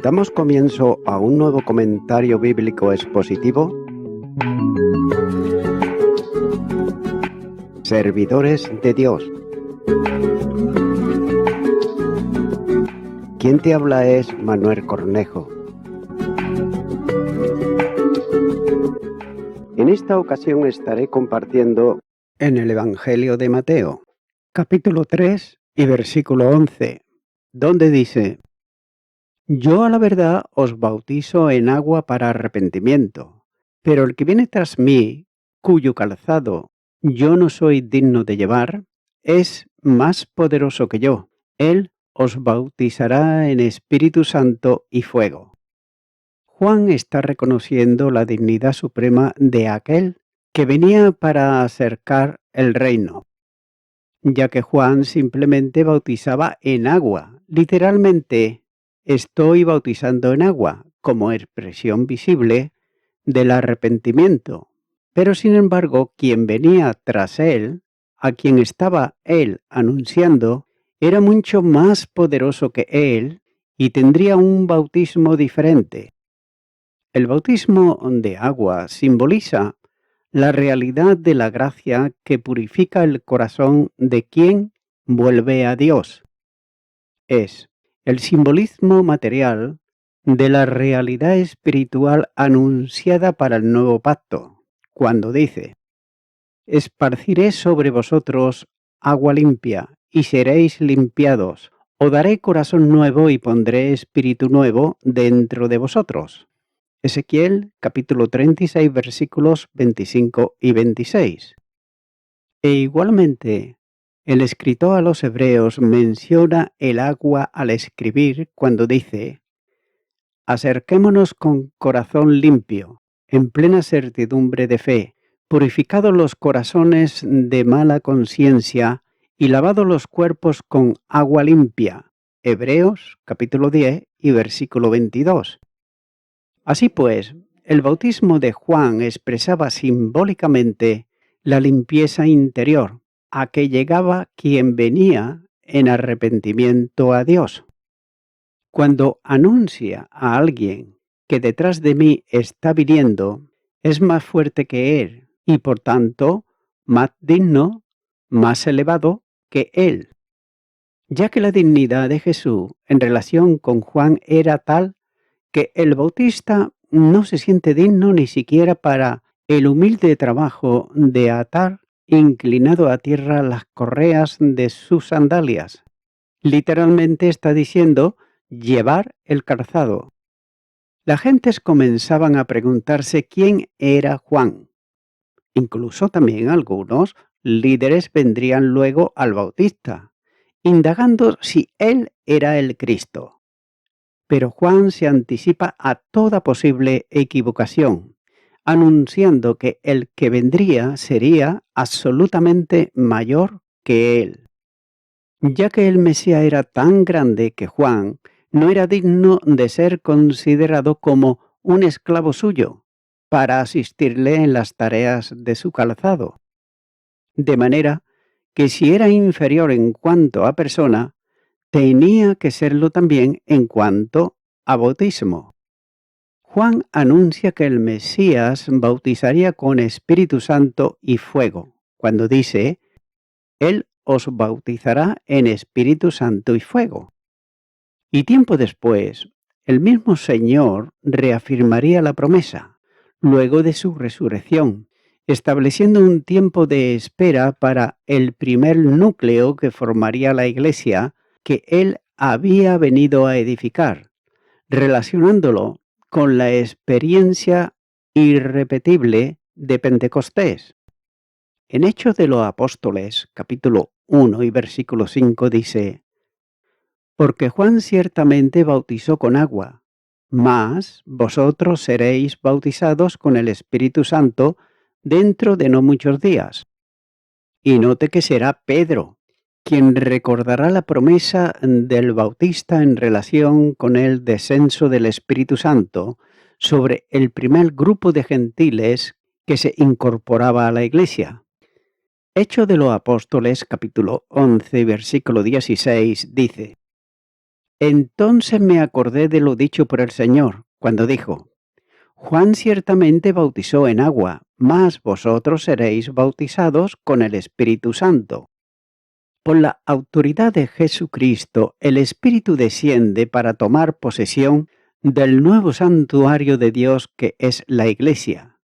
Damos comienzo a un nuevo comentario bíblico expositivo. Servidores de Dios. Quien te habla es Manuel Cornejo. En esta ocasión estaré compartiendo en el Evangelio de Mateo, capítulo 3 y versículo 11, donde dice: Yo a la verdad os bautizo en agua para arrepentimiento, pero el que viene tras mí, cuyo calzado yo no soy digno de llevar, es más poderoso que yo. Él os bautizará en Espíritu Santo y fuego. Juan está reconociendo la dignidad suprema de aquel que venía para acercar el reino, ya que Juan simplemente bautizaba en agua, literalmente: estoy bautizando en agua, como expresión visible del arrepentimiento. Pero sin embargo, quien venía tras él, a quien estaba él anunciando, era mucho más poderoso que él y tendría un bautismo diferente. El bautismo de agua simboliza la realidad de la gracia que purifica el corazón de quien vuelve a Dios. Es el simbolismo material de la realidad espiritual anunciada para el nuevo pacto, cuando dice: esparciré sobre vosotros agua limpia, y seréis limpiados. Os daré corazón nuevo y pondré espíritu nuevo dentro de vosotros. Ezequiel capítulo 36 versículos 25 y 26. E igualmente, el escritor a los Hebreos menciona el agua al escribir cuando dice: acerquémonos con corazón limpio, en plena certidumbre de fe, purificados los corazones de mala conciencia y lavados los cuerpos con agua limpia. Hebreos capítulo 10 y versículo 22. Así pues, el bautismo de Juan expresaba simbólicamente la limpieza interior a que llegaba quien venía en arrepentimiento a Dios. Cuando anuncia a alguien que detrás de mí está viniendo, es más fuerte que él y por tanto más digno, más elevado que él, ya que la dignidad de Jesús en relación con Juan era tal que el bautista no se siente digno ni siquiera para el humilde trabajo de atar inclinado a tierra las correas de sus sandalias. Literalmente está diciendo llevar el calzado. Las gentes comenzaban a preguntarse quién era Juan. Incluso también algunos líderes vendrían luego al bautista, indagando si él era el Cristo. Pero Juan se anticipa a toda posible equivocación, anunciando que el que vendría sería absolutamente mayor que él, ya que el Mesías era tan grande que Juan no era digno de ser considerado como un esclavo suyo para asistirle en las tareas de su calzado. De manera que si era inferior en cuanto a persona, tenía que serlo también en cuanto a bautismo. Juan anuncia que el Mesías bautizaría con Espíritu Santo y fuego, cuando dice: Él os bautizará en Espíritu Santo y fuego. Y tiempo después, el mismo Señor reafirmaría la promesa, luego de su resurrección, estableciendo un tiempo de espera para el primer núcleo que formaría la Iglesia que Él había venido a edificar, relacionándolo con la experiencia irrepetible de Pentecostés. En Hechos de los Apóstoles, capítulo 1 y versículo 5 dice: porque Juan ciertamente bautizó con agua, mas vosotros seréis bautizados con el Espíritu Santo dentro de no muchos días. Y note que será Pedro quien recordará la promesa del Bautista en relación con el descenso del Espíritu Santo sobre el primer grupo de gentiles que se incorporaba a la Iglesia. Hechos de los Apóstoles, capítulo 11, versículo 16, dice: Entonces me acordé de lo dicho por el Señor, cuando dijo: Juan ciertamente bautizó en agua, mas vosotros seréis bautizados con el Espíritu Santo. Por la autoridad de Jesucristo, el Espíritu desciende para tomar posesión del nuevo santuario de Dios que es la Iglesia.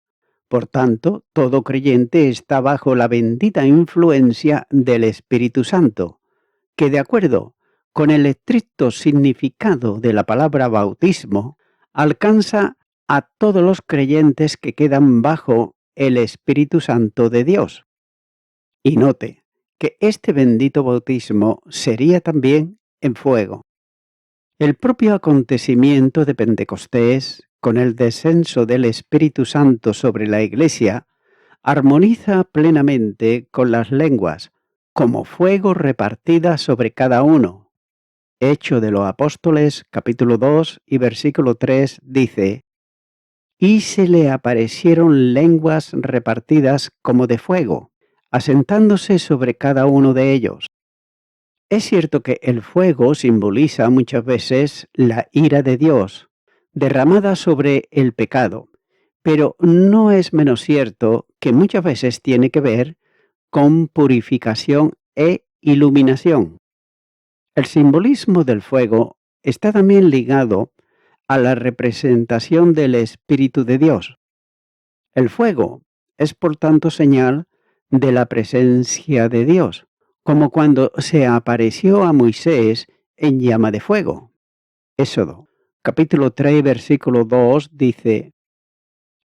Por tanto, todo creyente está bajo la bendita influencia del Espíritu Santo, que de acuerdo con el estricto significado de la palabra bautismo, alcanza a todos los creyentes que quedan bajo el Espíritu Santo de Dios. Y note que este bendito bautismo sería también en fuego. El propio acontecimiento de Pentecostés, con el descenso del Espíritu Santo sobre la Iglesia, armoniza plenamente con las lenguas, como fuego repartida sobre cada uno. Hecho de los Apóstoles, capítulo 2 y versículo 3, dice: Y se le aparecieron lenguas repartidas como de fuego, asentándose sobre cada uno de ellos. Es cierto que el fuego simboliza muchas veces la ira de Dios, derramada sobre el pecado, pero no es menos cierto que muchas veces tiene que ver con purificación e iluminación. El simbolismo del fuego está también ligado a la representación del Espíritu de Dios. El fuego es por tanto señal de la presencia de Dios, como cuando se apareció a Moisés en llama de fuego. Éxodo, capítulo 3, versículo 2 dice: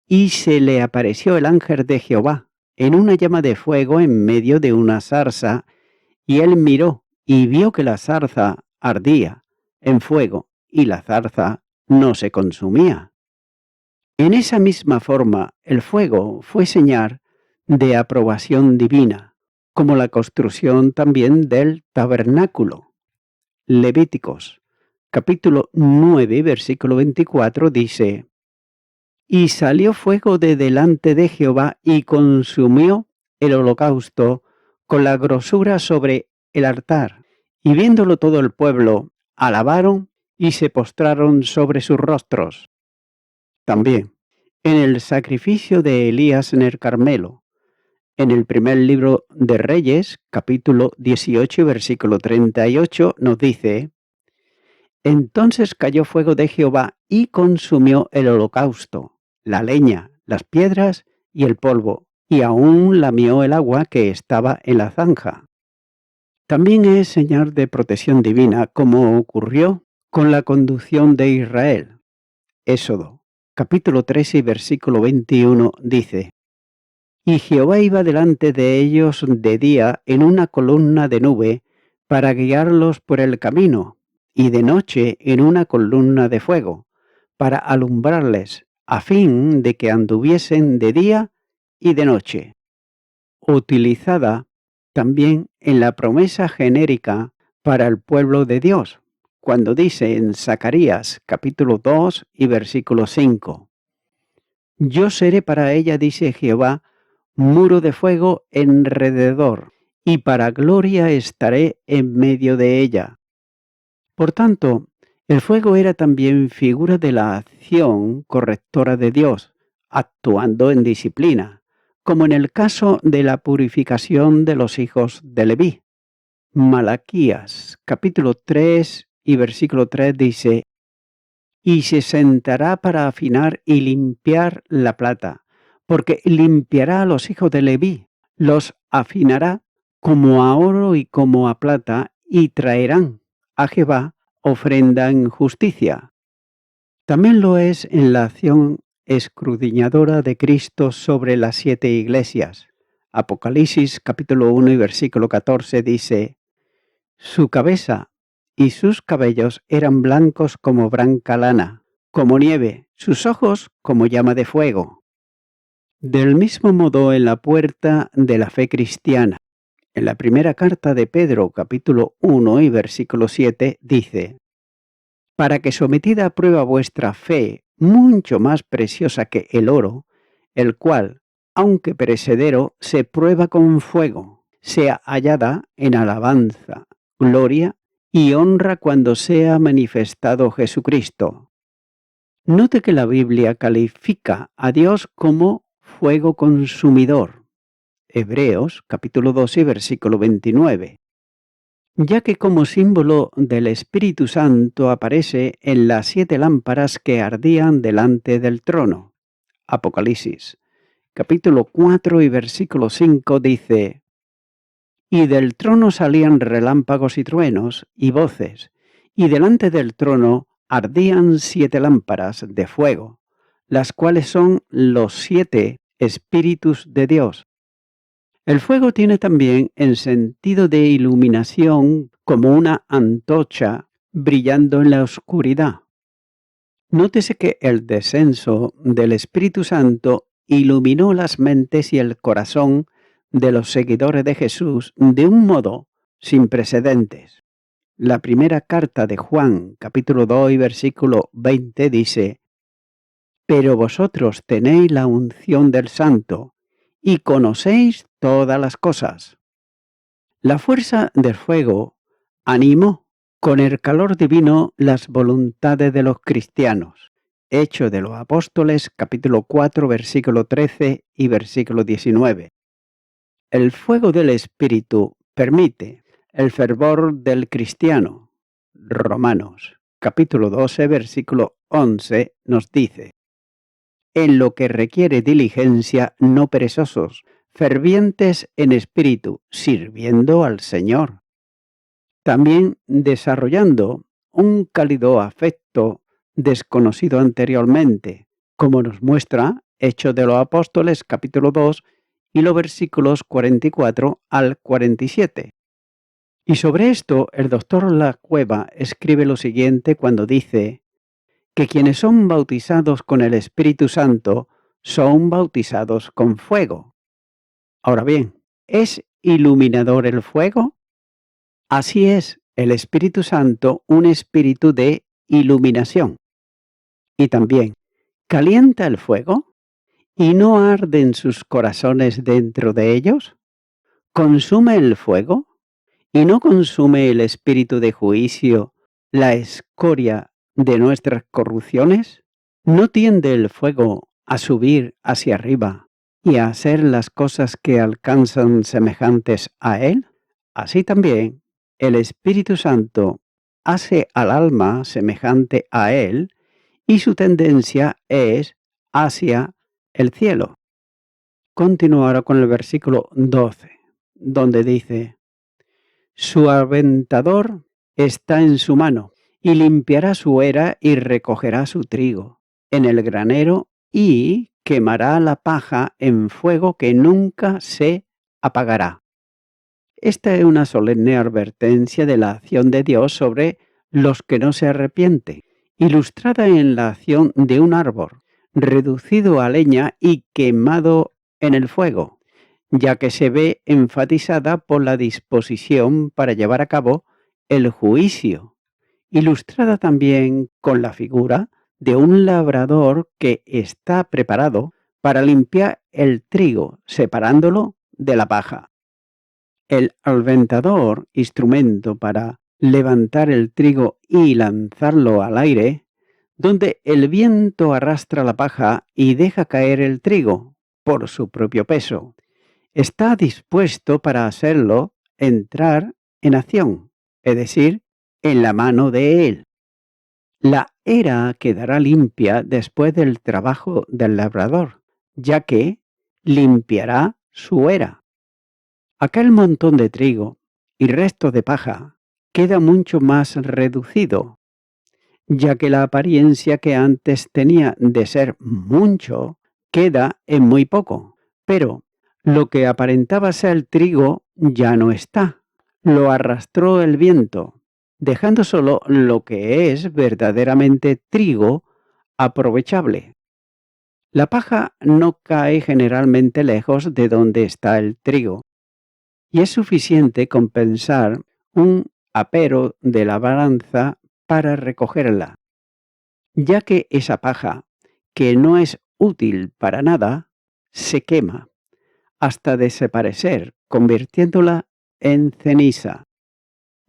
Y se le apareció el ángel de Jehová en una llama de fuego en medio de una zarza, y él miró y vio que la zarza ardía en fuego, y la zarza no se consumía. En esa misma forma, el fuego fue señal de aprobación divina, como la construcción también del tabernáculo. Levíticos, capítulo 9, versículo 24 dice: Y salió fuego de delante de Jehová y consumió el holocausto con la grosura sobre el altar. Y viéndolo todo el pueblo, alabaron y se postraron sobre sus rostros. También, en el sacrificio de Elías en el Carmelo, en el primer libro de Reyes, capítulo 18, versículo 38, nos dice: Entonces cayó fuego de Jehová y consumió el holocausto, la leña, las piedras y el polvo, y aún lamió el agua que estaba en la zanja. También es señal de protección divina, como ocurrió con la conducción de Israel. Éxodo, capítulo 13 y versículo 21 dice: Y Jehová iba delante de ellos de día en una columna de nube para guiarlos por el camino, y de noche en una columna de fuego, para alumbrarles, a fin de que anduviesen de día y de noche. Utilizada también en la promesa genérica para el pueblo de Dios, cuando dice en Zacarías capítulo 2 y versículo 5: Yo seré para ella, dice Jehová, muro de fuego enrededor, y para gloria estaré en medio de ella. Por tanto, el fuego era también figura de la acción correctora de Dios, actuando en disciplina, como en el caso de la purificación de los hijos de Leví. Malaquías, capítulo 3 y versículo 3 dice: Y se sentará para afinar y limpiar la plata, porque limpiará a los hijos de Leví, los afinará como a oro y como a plata, y traerán a Jehová ofrenda en justicia. También lo es en la acción escudriñadora de Cristo sobre las 7 iglesias. Apocalipsis capítulo 1 y versículo 14 dice: Su cabeza y sus cabellos eran blancos como blanca lana, como nieve, sus ojos como llama de fuego. Del mismo modo, en la puerta de la fe cristiana, en la primera carta de Pedro, capítulo 1 y versículo 7, dice: Para que sometida a prueba vuestra fe, mucho más preciosa que el oro, el cual, aunque perecedero, se prueba con fuego, sea hallada en alabanza, gloria y honra cuando sea manifestado Jesucristo. Note que la Biblia califica a Dios como fuego consumidor. Hebreos capítulo 12, versículo 29. Ya que como símbolo del Espíritu Santo aparece en las 7 lámparas que ardían delante del trono. Apocalipsis capítulo 4 y versículo 5 dice: Y del trono salían relámpagos y truenos y voces, y delante del trono ardían 7 lámparas de fuego, las cuales son los 7 Espíritus de Dios. El fuego tiene también el sentido de iluminación como una antorcha brillando en la oscuridad. Nótese que el descenso del Espíritu Santo iluminó las mentes y el corazón de los seguidores de Jesús de un modo sin precedentes. La primera carta de Juan, capítulo 2, versículo 20 dice: Pero vosotros tenéis la unción del Santo y conocéis todas las cosas. La fuerza del fuego animó con el calor divino las voluntades de los cristianos. Hechos de los Apóstoles, capítulo 4, versículo 13 y versículo 19. El fuego del Espíritu permite el fervor del cristiano. Romanos, capítulo 12, versículo 11 nos dice: En lo que requiere diligencia, no perezosos, fervientes en espíritu, sirviendo al Señor. También desarrollando un cálido afecto desconocido anteriormente, como nos muestra Hechos de los Apóstoles capítulo 2 y los versículos 44 al 47. Y sobre esto el doctor La Cueva escribe lo siguiente cuando dice que quienes son bautizados con el Espíritu Santo son bautizados con fuego. Ahora bien, ¿es iluminador el fuego? Así es, el Espíritu Santo, un espíritu de iluminación. Y también, ¿calienta el fuego? ¿Y no arden sus corazones dentro de ellos? ¿Consume el fuego? ¿Y no consume el espíritu de juicio la escoria de nuestras corrupciones? ¿No tiende el fuego a subir hacia arriba y a hacer las cosas que alcanzan semejantes a él? Así también, el Espíritu Santo hace al alma semejante a él y su tendencia es hacia el cielo. Continúo ahora con el versículo 12, donde dice: Su aventador está en su mano, y limpiará su era y recogerá su trigo en el granero y quemará la paja en fuego que nunca se apagará. Esta es una solemne advertencia de la acción de Dios sobre los que no se arrepienten, ilustrada en la acción de un árbol, reducido a leña y quemado en el fuego, ya que se ve enfatizada por la disposición para llevar a cabo el juicio, ilustrada también con la figura de un labrador que está preparado para limpiar el trigo, separándolo de la paja. El alventador, instrumento para levantar el trigo y lanzarlo al aire, donde el viento arrastra la paja y deja caer el trigo por su propio peso, está dispuesto para hacerlo entrar en acción, es decir, en la mano de él. La era quedará limpia después del trabajo del labrador, ya que limpiará su era. Aquel montón de trigo y resto de paja queda mucho más reducido, ya que la apariencia que antes tenía de ser mucho queda en muy poco, pero lo que aparentaba ser trigo ya no está. Lo arrastró el viento, dejando solo lo que es verdaderamente trigo aprovechable. La paja no cae generalmente lejos de donde está el trigo, y es suficiente con pensar un apero de la balanza para recogerla, ya que esa paja, que no es útil para nada, se quema hasta desaparecer, convirtiéndola en ceniza.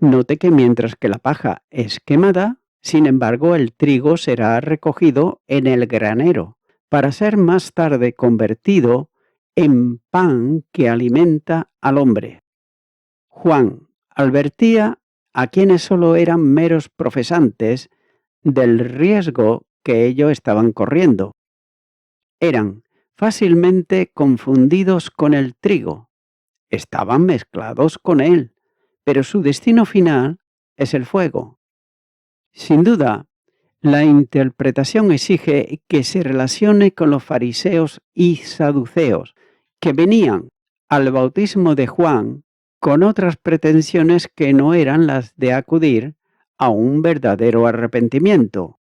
Note que mientras que la paja es quemada, sin embargo el trigo será recogido en el granero, para ser más tarde convertido en pan que alimenta al hombre. Juan advertía a quienes solo eran meros profesantes del riesgo que ellos estaban corriendo. Eran fácilmente confundidos con el trigo, estaban mezclados con él, pero su destino final es el fuego. Sin duda, la interpretación exige que se relacione con los fariseos y saduceos, que venían al bautismo de Juan con otras pretensiones que no eran las de acudir a un verdadero arrepentimiento.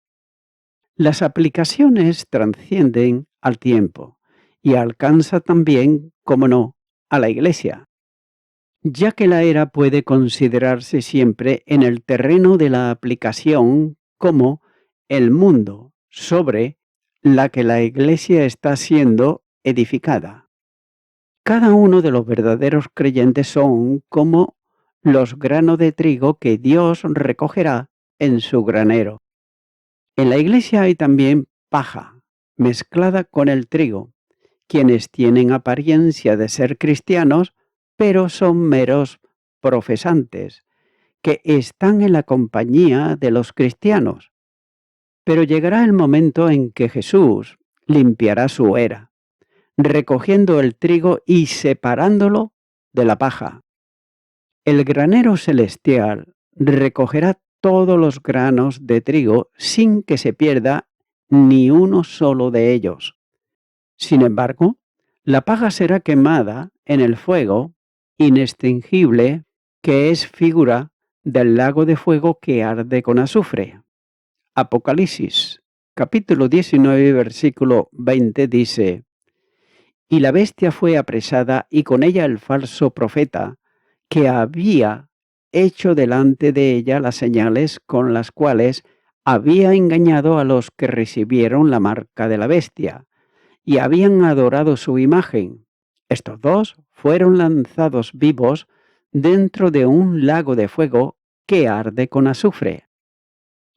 Las aplicaciones trascienden al tiempo y alcanza también, como no, a la Iglesia, ya que la era puede considerarse siempre en el terreno de la aplicación como el mundo sobre la que la Iglesia está siendo edificada. Cada uno de los verdaderos creyentes son como los granos de trigo que Dios recogerá en su granero. En la Iglesia hay también paja mezclada con el trigo, quienes tienen apariencia de ser cristianos, pero son meros profesantes, que están en la compañía de los cristianos. Pero llegará el momento en que Jesús limpiará su era, recogiendo el trigo y separándolo de la paja. El granero celestial recogerá todos los granos de trigo sin que se pierda ni uno solo de ellos. Sin embargo, la paja será quemada en el fuego inextinguible, que es figura del lago de fuego que arde con azufre. Apocalipsis, capítulo 19, versículo 20 dice: Y la bestia fue apresada y con ella el falso profeta, que había hecho delante de ella las señales con las cuales había engañado a los que recibieron la marca de la bestia y habían adorado su imagen. Estos dos fueron lanzados vivos dentro de un lago de fuego que arde con azufre.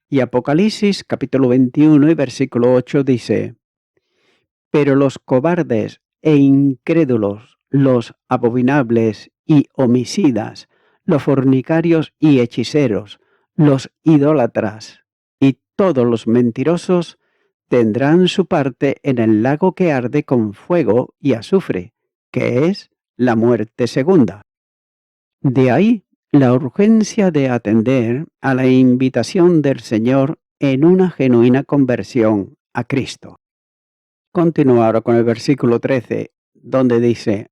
Y Apocalipsis capítulo 21 y versículo 8 dice: Pero los cobardes e incrédulos, los abominables y homicidas, los fornicarios y hechiceros, los idólatras y todos los mentirosos tendrán su parte en el lago que arde con fuego y azufre, que es la muerte segunda. De ahí la urgencia de atender a la invitación del Señor en una genuina conversión a Cristo. Continúa ahora con el versículo 13, donde dice: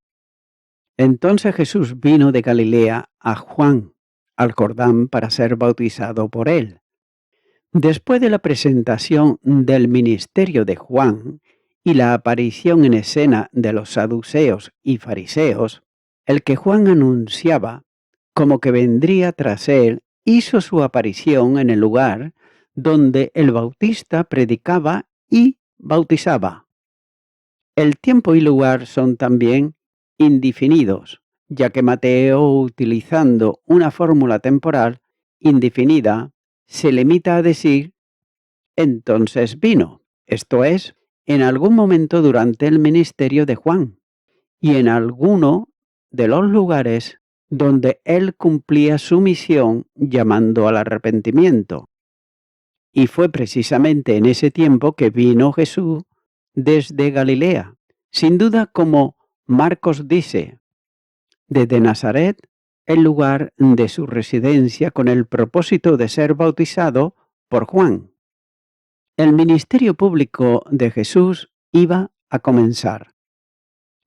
Entonces Jesús vino de Galilea a Juan, al Jordán, para ser bautizado por él. Después de la presentación del ministerio de Juan y la aparición en escena de los saduceos y fariseos, el que Juan anunciaba como que vendría tras él hizo su aparición en el lugar donde el Bautista predicaba y bautizaba. El tiempo y lugar son también indefinidos, ya que Mateo, utilizando una fórmula temporal indefinida, se limita a decir entonces vino, esto es, en algún momento durante el ministerio de Juan, y en alguno de los lugares donde él cumplía su misión llamando al arrepentimiento. Y fue precisamente en ese tiempo que vino Jesús desde Galilea, sin duda, como Marcos dice, desde Nazaret, el lugar de su residencia, con el propósito de ser bautizado por Juan. El ministerio público de Jesús iba a comenzar,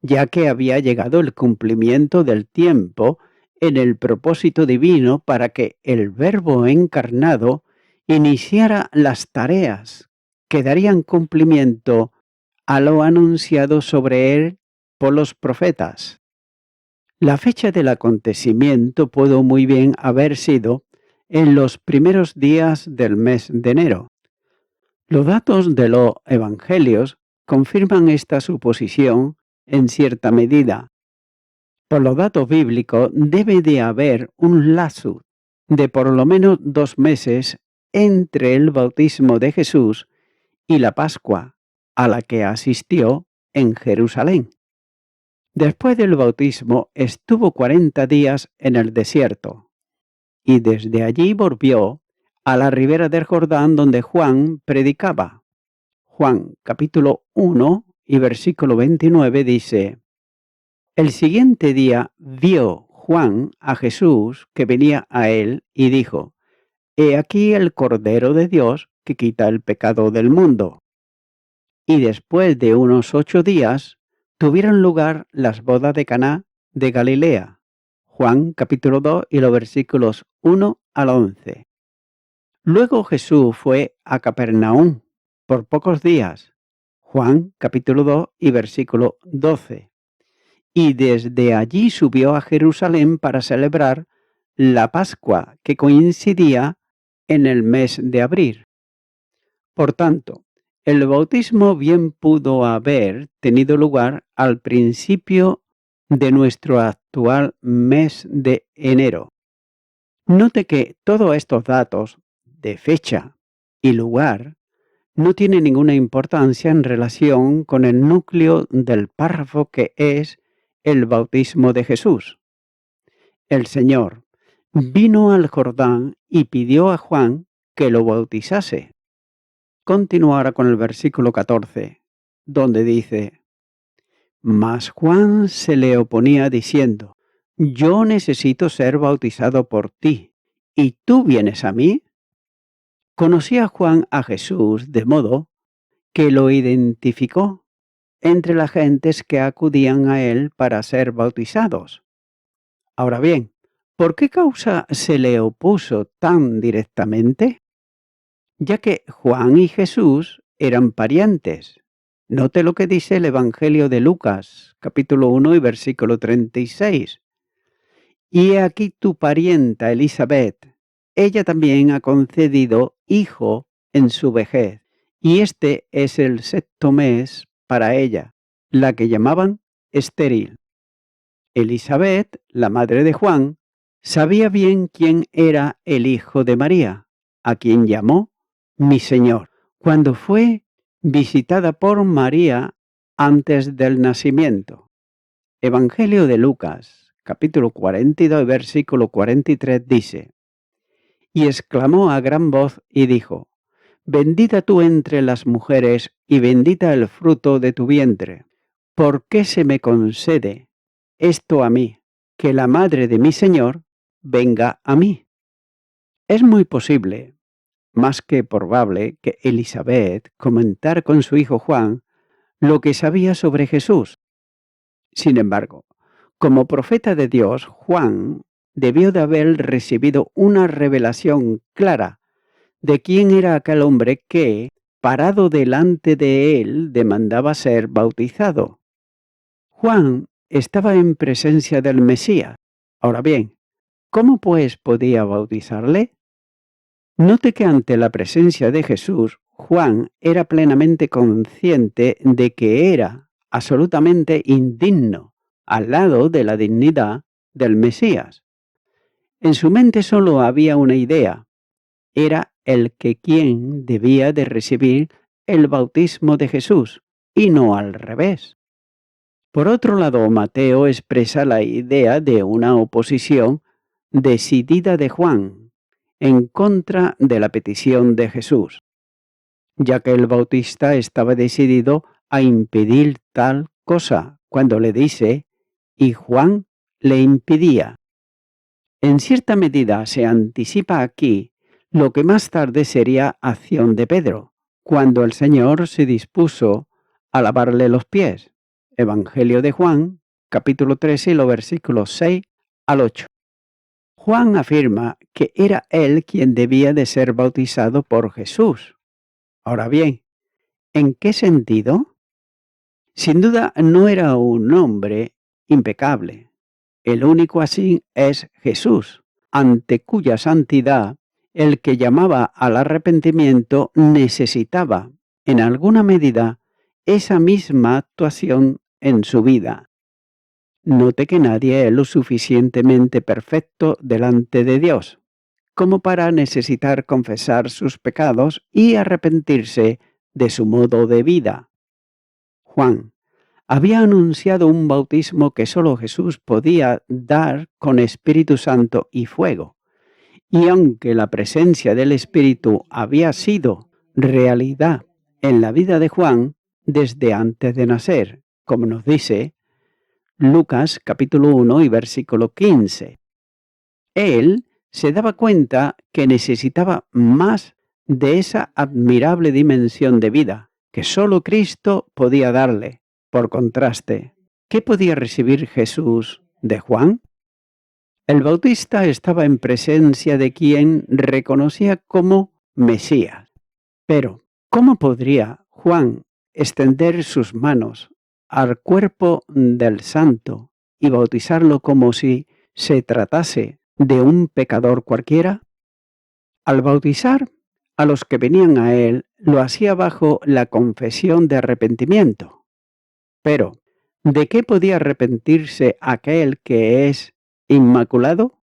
ya que había llegado el cumplimiento del tiempo en el propósito divino para que el Verbo encarnado iniciara las tareas que darían cumplimiento a lo anunciado sobre él por los profetas. La fecha del acontecimiento pudo muy bien haber sido en los primeros días del mes de enero. Los datos de los evangelios confirman esta suposición en cierta medida. Por los datos bíblicos debe de haber un lazo de por lo menos 2 meses entre el bautismo de Jesús y la Pascua, a la que asistió en Jerusalén. Después del bautismo estuvo 40 días en el desierto y desde allí volvió a la ribera del Jordán donde Juan predicaba. Juan capítulo 1 y versículo 29 dice: El siguiente día vio Juan a Jesús que venía a él y dijo: He aquí el Cordero de Dios que quita el pecado del mundo. Y después de unos 8 días tuvieron lugar las bodas de Caná de Galilea. Juan capítulo 2 y los versículos 1 al 11. Luego Jesús fue a Capernaum por pocos días. Juan capítulo 2 y versículo 12. Y desde allí subió a Jerusalén para celebrar la Pascua, que coincidía en el mes de abril. Por tanto, el bautismo bien pudo haber tenido lugar al principio de nuestro actual mes de enero. Note que todos estos datos de fecha y lugar no tienen ninguna importancia en relación con el núcleo del párrafo que es el bautismo de Jesús. El Señor vino al Jordán y pidió a Juan que lo bautizase. Continúa ahora con el versículo 14, donde dice: Mas Juan se le oponía diciendo: Yo necesito ser bautizado por ti, ¿y tú vienes a mí? Conocía Juan a Jesús de modo que lo identificó entre las gentes que acudían a él para ser bautizados. Ahora bien, ¿por qué causa se le opuso tan directamente? Ya que Juan y Jesús eran parientes. Note lo que dice el Evangelio de Lucas, capítulo 1 y versículo 36. Y he aquí tu parienta Elizabeth, ella también ha concedido hijo en su vejez, y este es el 6º mes para ella, la que llamaban estéril. Elizabeth, la madre de Juan, sabía bien quién era el hijo de María, a quien llamó mi Señor, cuando fue visitada por María antes del nacimiento. Evangelio de Lucas, capítulo 42, versículo 43 dice: Y exclamó a gran voz y dijo: Bendita tú entre las mujeres y bendita el fruto de tu vientre. ¿Por qué se me concede esto a mí, que la madre de mi Señor venga a mí? Es muy posible, más que probable, que Elizabeth comentara con su hijo Juan lo que sabía sobre Jesús. Sin embargo, como profeta de Dios, Juan debió de haber recibido una revelación clara de quién era aquel hombre que, parado delante de él, demandaba ser bautizado. Juan estaba en presencia del Mesías. Ahora bien, ¿cómo pues podía bautizarle? Note que ante la presencia de Jesús, Juan era plenamente consciente de que era absolutamente indigno al lado de la dignidad del Mesías. En su mente solo había una idea: era el que quien debía de recibir el bautismo de Jesús, y no al revés. Por otro lado, Mateo expresa la idea de una oposición decidida de Juan en contra de la petición de Jesús, ya que el Bautista estaba decidido a impedir tal cosa cuando le dice: y Juan le impedía. En cierta medida se anticipa aquí lo que más tarde sería acción de Pedro, cuando el Señor se dispuso a lavarle los pies. Evangelio de Juan, capítulo 13 y los versículos 6 al 8. Juan afirma que era él quien debía de ser bautizado por Jesús. Ahora bien, ¿en qué sentido? Sin duda no era un hombre impecable. El único así es Jesús, ante cuya santidad el que llamaba al arrepentimiento necesitaba, en alguna medida, esa misma actuación en su vida. Note que nadie es lo suficientemente perfecto delante de Dios. como para necesitar confesar sus pecados y arrepentirse de su modo de vida. Juan había anunciado un bautismo que solo Jesús podía dar con Espíritu Santo y fuego. Y aunque la presencia del Espíritu había sido realidad en la vida de Juan desde antes de nacer, como nos dice Lucas capítulo 1 y versículo 15, él se daba cuenta que necesitaba más de esa admirable dimensión de vida que solo Cristo podía darle. Por contraste, ¿qué podía recibir Jesús de Juan? El Bautista estaba en presencia de quien reconocía como Mesías. Pero, ¿cómo podría Juan extender sus manos al cuerpo del santo y bautizarlo como si se tratase de un pecador cualquiera? Al bautizar a los que venían a él, lo hacía bajo la confesión de arrepentimiento. Pero, ¿de qué podía arrepentirse aquel que es inmaculado?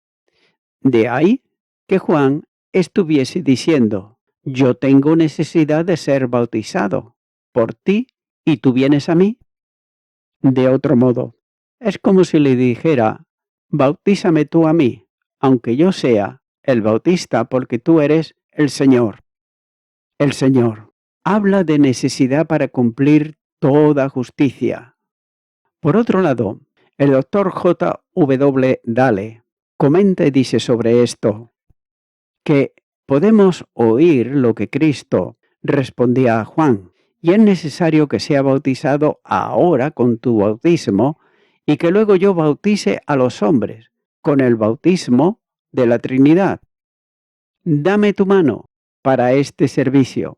De ahí que Juan estuviese diciendo: yo tengo necesidad de ser bautizado por ti y tú vienes a mí. De otro modo, es como si le dijera: bautízame tú a mí, aunque yo sea el bautista, porque tú eres el Señor. El Señor habla de necesidad para cumplir toda justicia. Por otro lado, el doctor J. W. Dale comenta y dice sobre esto que podemos oír lo que Cristo respondía a Juan, y es necesario que sea bautizado ahora con tu bautismo y que luego yo bautice a los hombres con el bautismo de la Trinidad. Dame tu mano para este servicio.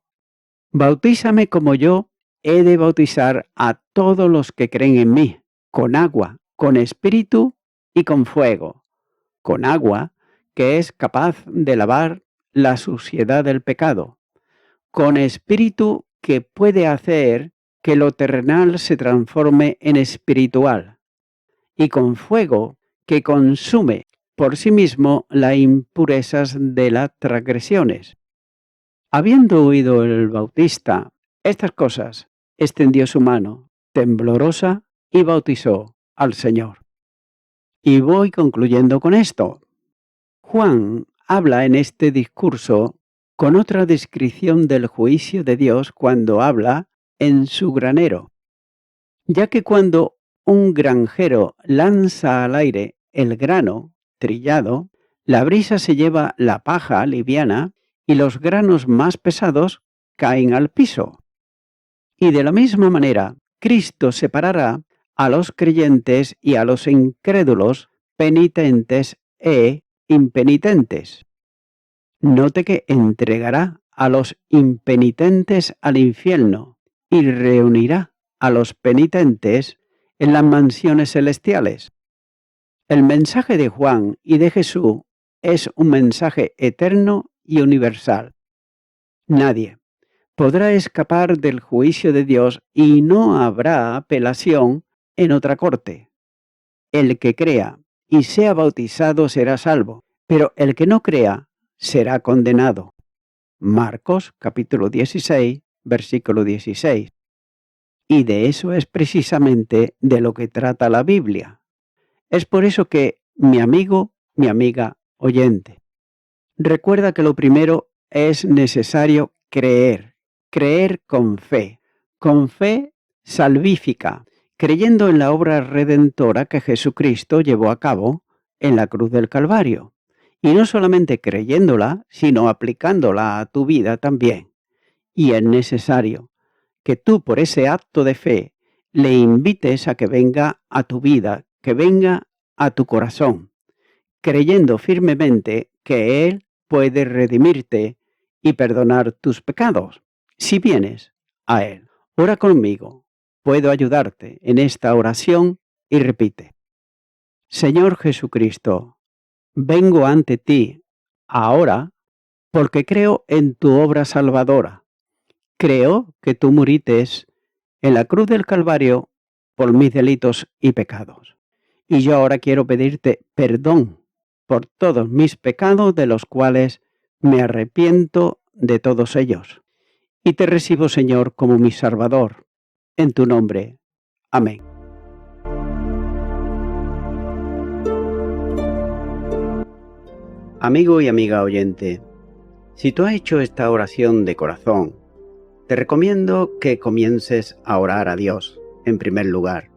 Bautízame como yo he de bautizar a todos los que creen en mí, con agua, con espíritu y con fuego. Con agua, que es capaz de lavar la suciedad del pecado. Con espíritu, que puede hacer que lo terrenal se transforme en espiritual. Y con fuego, que consume por sí mismo las impurezas de las transgresiones. Habiendo oído el Bautista estas cosas, extendió su mano, temblorosa, y bautizó al Señor. Y voy concluyendo con esto. Juan habla en este discurso con otra descripción del juicio de Dios cuando habla en su granero, ya que cuando un granjero lanza al aire el grano trillado, la brisa se lleva la paja liviana y los granos más pesados caen al piso. Y de la misma manera, Cristo separará a los creyentes y a los incrédulos, penitentes e impenitentes. Note que entregará a los impenitentes al infierno y reunirá a los penitentes en las mansiones celestiales. El mensaje de Juan y de Jesús es un mensaje eterno y universal. Nadie podrá escapar del juicio de Dios y no habrá apelación en otra corte. El que crea y sea bautizado será salvo, pero el que no crea será condenado. Marcos capítulo 16, versículo 16. Y de eso es precisamente de lo que trata la Biblia. Es por eso que, mi amigo, mi amiga oyente, recuerda que lo primero es necesario creer con fe salvífica, creyendo en la obra redentora que Jesucristo llevó a cabo en la cruz del Calvario. Y no solamente creyéndola, sino aplicándola a tu vida también. Y es necesario que tú, por ese acto de fe, le invites a que venga a tu vida, que venga a tu corazón, creyendo firmemente que Él puede redimirte y perdonar tus pecados, si vienes a Él. Ora conmigo, puedo ayudarte en esta oración y repite: Señor Jesucristo, vengo ante ti ahora porque creo en tu obra salvadora. Creo que tú murites en la cruz del Calvario por mis delitos y pecados. Y yo ahora quiero pedirte perdón por todos mis pecados, de los cuales me arrepiento de todos ellos. Y te recibo, Señor, como mi Salvador. En tu nombre. Amén. Amigo y amiga oyente, si tú has hecho esta oración de corazón, te recomiendo que comiences a orar a Dios, en primer lugar,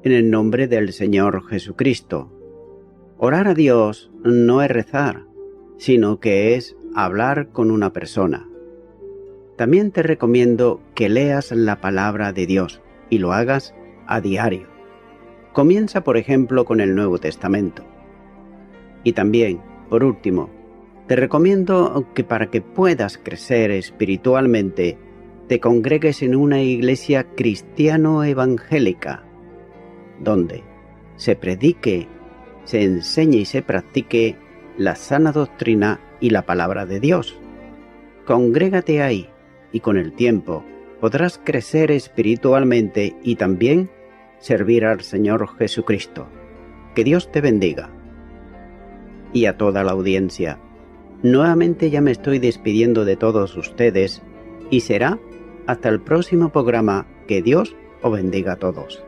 en el nombre del Señor Jesucristo. Orar a Dios no es rezar, sino que es hablar con una persona. También te recomiendo que leas la palabra de Dios y lo hagas a diario. Comienza, por ejemplo, con el Nuevo Testamento. Y también, por último, te recomiendo que para que puedas crecer espiritualmente, te congregues en una iglesia cristiano-evangélica, donde se predique, se enseñe y se practique la sana doctrina y la palabra de Dios. Congrégate ahí y con el tiempo podrás crecer espiritualmente y también servir al Señor Jesucristo. Que Dios te bendiga. Y a toda la audiencia, nuevamente ya me estoy despidiendo de todos ustedes y será hasta el próximo programa. Que Dios os bendiga a todos.